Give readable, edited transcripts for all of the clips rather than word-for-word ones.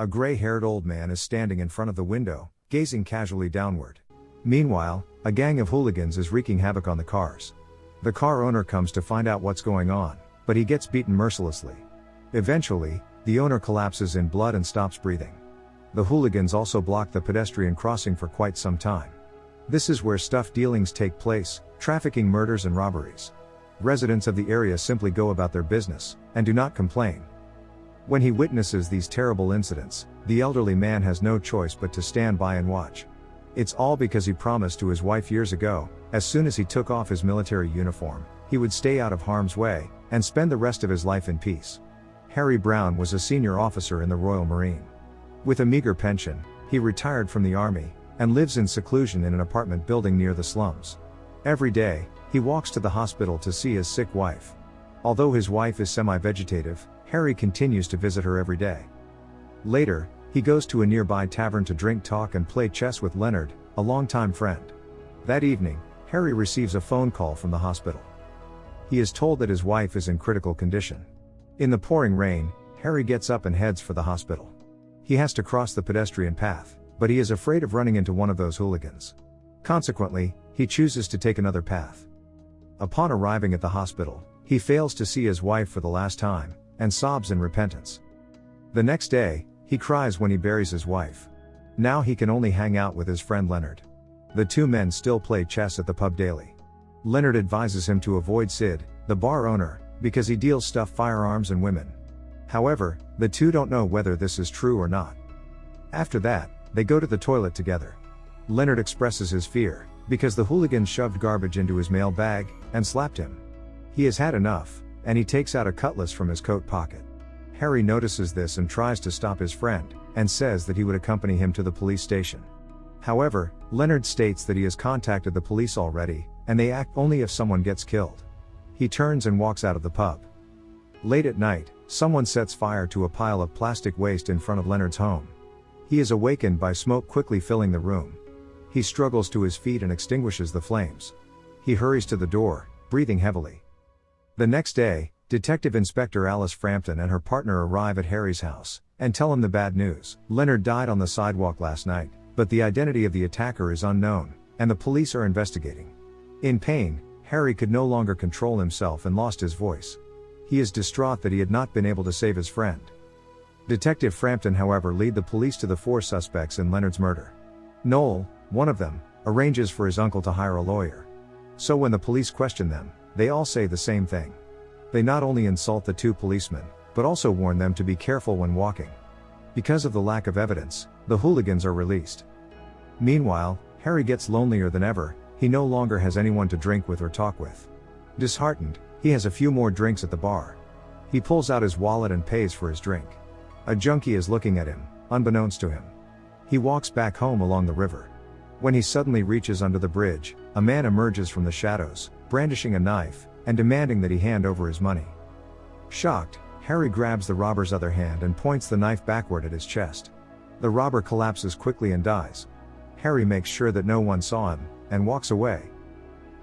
A gray-haired old man is standing in front of the window, gazing casually downward. Meanwhile, a gang of hooligans is wreaking havoc on the cars. The car owner comes to find out what's going on, but he gets beaten mercilessly. Eventually, the owner collapses in blood and stops breathing. The hooligans also block the pedestrian crossing for quite some time. This is where stuff dealings take place, trafficking, murders and robberies. Residents of the area simply go about their business, and do not complain. When he witnesses these terrible incidents, the elderly man has no choice but to stand by and watch. It's all because he promised to his wife years ago, as soon as he took off his military uniform, he would stay out of harm's way, and spend the rest of his life in peace. Harry Brown was a senior officer in the Royal Marine. With a meager pension, he retired from the army, and lives in seclusion in an apartment building near the slums. Every day, he walks to the hospital to see his sick wife. Although his wife is semi-vegetative, Harry continues to visit her every day. Later, he goes to a nearby tavern to drink, talk and play chess with Leonard, a longtime friend. That evening, Harry receives a phone call from the hospital. He is told that his wife is in critical condition. In the pouring rain, Harry gets up and heads for the hospital. He has to cross the pedestrian path, but he is afraid of running into one of those hooligans. Consequently, he chooses to take another path. Upon arriving at the hospital, he fails to see his wife for the last time, and sobs in repentance. The next day, he cries when he buries his wife. Now he can only hang out with his friend Leonard. The two men still play chess at the pub daily. Leonard advises him to avoid Sid, the bar owner, because he deals stuffed firearms and women. However, the two don't know whether this is true or not. After that, they go to the toilet together. Leonard expresses his fear, because the hooligans shoved garbage into his mail bag, and slapped him. He has had enough, and he takes out a cutlass from his coat pocket. Harry notices this and tries to stop his friend, and says that he would accompany him to the police station. However, Leonard states that he has contacted the police already, and they act only if someone gets killed. He turns and walks out of the pub. Late at night, someone sets fire to a pile of plastic waste in front of Leonard's home. He is awakened by smoke quickly filling the room. He struggles to his feet and extinguishes the flames. He hurries to the door, breathing heavily. The next day, Detective Inspector Alice Frampton and her partner arrive at Harry's house, and tell him the bad news. Leonard died on the sidewalk last night, but the identity of the attacker is unknown, and the police are investigating. In pain, Harry could no longer control himself and lost his voice. He is distraught that he had not been able to save his friend. Detective Frampton, however, leads the police to the 4 suspects in Leonard's murder. Noel, one of them, arranges for his uncle to hire a lawyer. So when the police question them, they all say the same thing. They not only insult the 2 policemen, but also warn them to be careful when walking. Because of the lack of evidence, the hooligans are released. Meanwhile, Harry gets lonelier than ever. He no longer has anyone to drink with or talk with. Disheartened, he has a few more drinks at the bar. He pulls out his wallet and pays for his drink. A junkie is looking at him, unbeknownst to him. He walks back home along the river. When he suddenly reaches under the bridge, a man emerges from the shadows, brandishing a knife, and demanding that he hand over his money. Shocked, Harry grabs the robber's other hand and points the knife backward at his chest. The robber collapses quickly and dies. Harry makes sure that no one saw him, and walks away.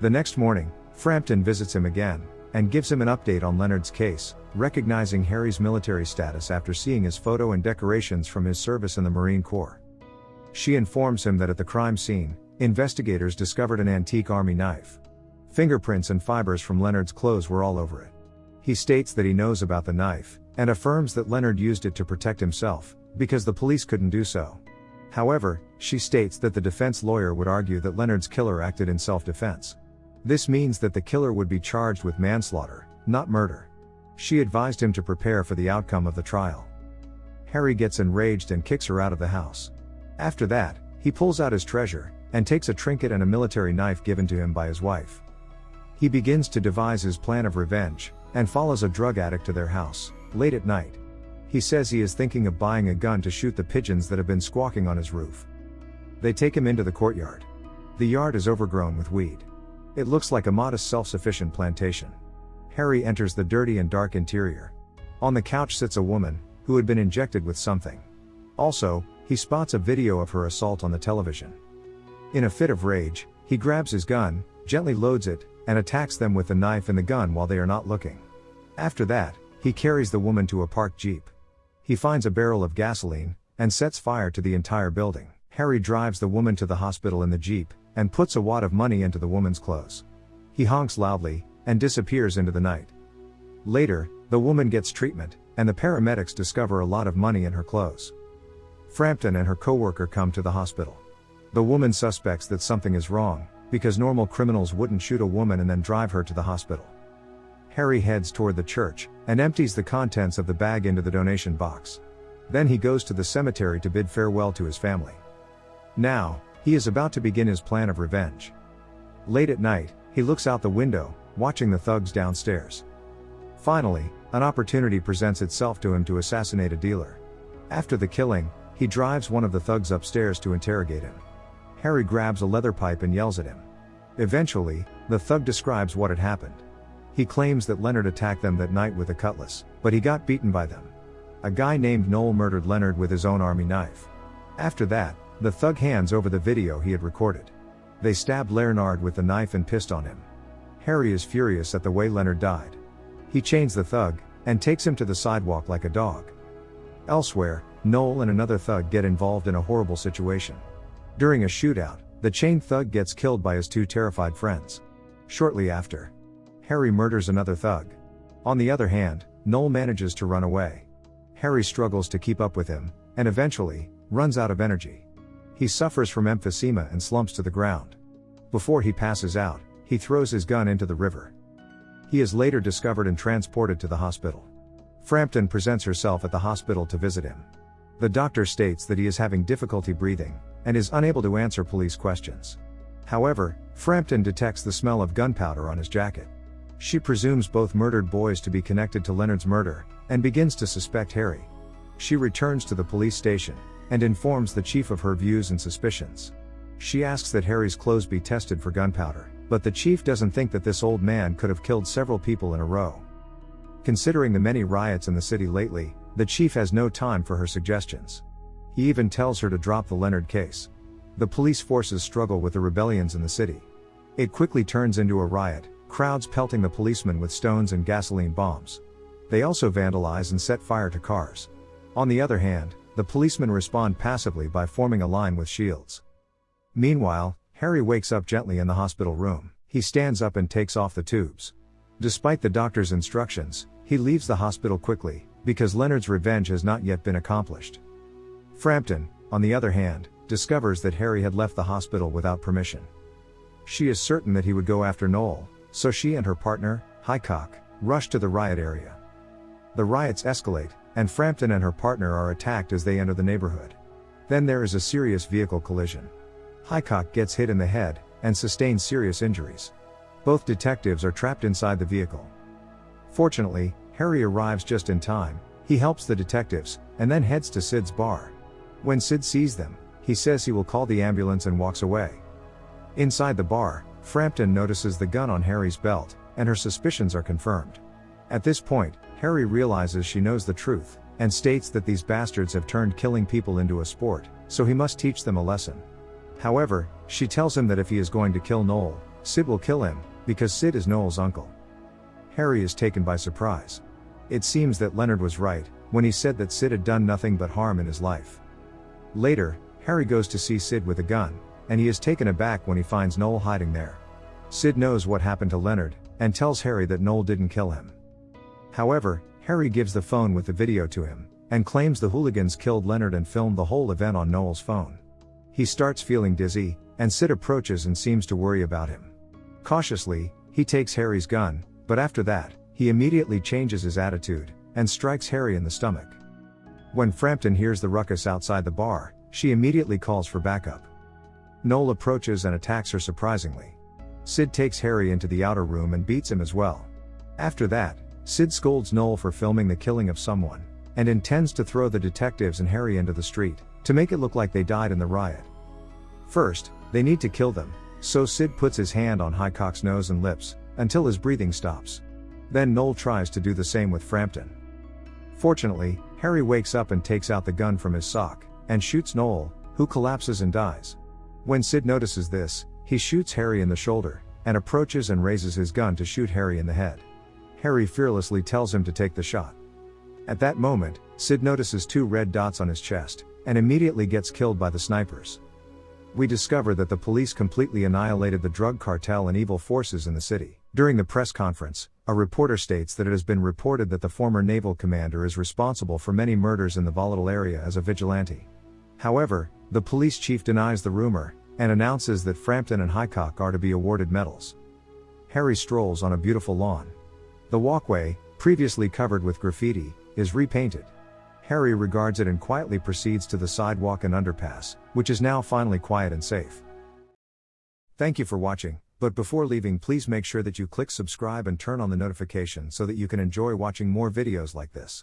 The next morning, Frampton visits him again, and gives him an update on Leonard's case, recognizing Harry's military status after seeing his photo and decorations from his service in the Marine Corps. She informs him that at the crime scene, investigators discovered an antique army knife. Fingerprints and fibers from Leonard's clothes were all over it. He states that he knows about the knife, and affirms that Leonard used it to protect himself, because the police couldn't do so. However, she states that the defense lawyer would argue that Leonard's killer acted in self-defense. This means that the killer would be charged with manslaughter, not murder. She advised him to prepare for the outcome of the trial. Harry gets enraged and kicks her out of the house. After that, he pulls out his treasure, and takes a trinket and a military knife given to him by his wife. He begins to devise his plan of revenge, and follows a drug addict to their house, late at night. He says he is thinking of buying a gun to shoot the pigeons that have been squawking on his roof. They take him into the courtyard. The yard is overgrown with weed. It looks like a modest self-sufficient plantation. Harry enters the dirty and dark interior. On the couch sits a woman, who had been injected with something. Also, he spots a video of her assault on the television. In a fit of rage, he grabs his gun, gently loads it, and attacks them with the knife and the gun while they are not looking. After that, he carries the woman to a parked jeep. He finds a barrel of gasoline, and sets fire to the entire building. Harry drives the woman to the hospital in the Jeep, and puts a wad of money into the woman's clothes. He honks loudly, and disappears into the night. Later, the woman gets treatment, and the paramedics discover a lot of money in her clothes. Frampton and her coworker come to the hospital. The woman suspects that something is wrong, because normal criminals wouldn't shoot a woman and then drive her to the hospital. Harry heads toward the church, and empties the contents of the bag into the donation box. Then he goes to the cemetery to bid farewell to his family. Now, he is about to begin his plan of revenge. Late at night, he looks out the window, watching the thugs downstairs. Finally, an opportunity presents itself to him to assassinate a dealer. After the killing, he drives one of the thugs upstairs to interrogate him. Harry grabs a leather pipe and yells at him. Eventually, the thug describes what had happened. He claims that Leonard attacked them that night with a cutlass, but he got beaten by them. A guy named Noel murdered Leonard with his own army knife. After that, the thug hands over the video he had recorded. They stabbed Leonard with the knife and pissed on him. Harry is furious at the way Leonard died. He chains the thug, and takes him to the sidewalk like a dog. Elsewhere, Noel and another thug get involved in a horrible situation. During a shootout, the chained thug gets killed by his two terrified friends. Shortly after, Harry murders another thug. On the other hand, Noel manages to run away. Harry struggles to keep up with him, and eventually, runs out of energy. He suffers from emphysema and slumps to the ground. Before he passes out, he throws his gun into the river. He is later discovered and transported to the hospital. Frampton presents herself at the hospital to visit him. The doctor states that he is having difficulty breathing, and is unable to answer police questions. However, Frampton detects the smell of gunpowder on his jacket. She presumes both murdered boys to be connected to Leonard's murder, and begins to suspect Harry. She returns to the police station, and informs the chief of her views and suspicions. She asks that Harry's clothes be tested for gunpowder, but the chief doesn't think that this old man could have killed several people in a row. Considering the many riots in the city lately, the chief has no time for her suggestions. He even tells her to drop the Leonard case. The police forces struggle with the rebellions in the city. It quickly turns into a riot, crowds pelting the policemen with stones and gasoline bombs. They also vandalize and set fire to cars. On the other hand, the policemen respond passively by forming a line with shields. Meanwhile, Harry wakes up gently in the hospital room. He stands up and takes off the tubes. Despite the doctor's instructions, he leaves the hospital quickly, because Leonard's revenge has not yet been accomplished. Frampton, on the other hand, discovers that Harry had left the hospital without permission. She is certain that he would go after Noel, so she and her partner, Highcock, rush to the riot area. The riots escalate, and Frampton and her partner are attacked as they enter the neighborhood. Then there is a serious vehicle collision. Highcock gets hit in the head, and sustains serious injuries. Both detectives are trapped inside the vehicle. Fortunately, Harry arrives just in time. He helps the detectives, and then heads to Sid's bar. When Sid sees them, he says he will call the ambulance and walks away. Inside the bar, Frampton notices the gun on Harry's belt, and her suspicions are confirmed. At this point, Harry realizes she knows the truth, and states that these bastards have turned killing people into a sport, so he must teach them a lesson. However, she tells him that if he is going to kill Noel, Sid will kill him, because Sid is Noel's uncle. Harry is taken by surprise. It seems that Leonard was right, when he said that Sid had done nothing but harm in his life. Later, Harry goes to see Sid with a gun, and he is taken aback when he finds Noel hiding there. Sid knows what happened to Leonard, and tells Harry that Noel didn't kill him. However, Harry gives the phone with the video to him, and claims the hooligans killed Leonard and filmed the whole event on Noel's phone. He starts feeling dizzy, and Sid approaches and seems to worry about him. Cautiously, he takes Harry's gun, but after that, he immediately changes his attitude, and strikes Harry in the stomach. When Frampton hears the ruckus outside the bar, she immediately calls for backup. Noel approaches and attacks her surprisingly. Sid takes Harry into the outer room and beats him as well. After that, Sid scolds Noel for filming the killing of someone, and intends to throw the detectives and Harry into the street, to make it look like they died in the riot. First, they need to kill them, so Sid puts his hand on Highcock's nose and lips, until his breathing stops. Then Noel tries to do the same with Frampton. Fortunately, Harry wakes up and takes out the gun from his sock, and shoots Noel, who collapses and dies. When Sid notices this, he shoots Harry in the shoulder, and approaches and raises his gun to shoot Harry in the head. Harry fearlessly tells him to take the shot. At that moment, Sid notices two red dots on his chest, and immediately gets killed by the snipers. We discover that the police completely annihilated the drug cartel and evil forces in the city. During the press conference, a reporter states that it has been reported that the former naval commander is responsible for many murders in the volatile area as a vigilante. However, the police chief denies the rumor, and announces that Frampton and Highcock are to be awarded medals. Harry strolls on a beautiful lawn. The walkway, previously covered with graffiti, is repainted. Harry regards it and quietly proceeds to the sidewalk and underpass, which is now finally quiet and safe. Thank you for watching, but before leaving, please make sure that you click subscribe and turn on the notification so that you can enjoy watching more videos like this.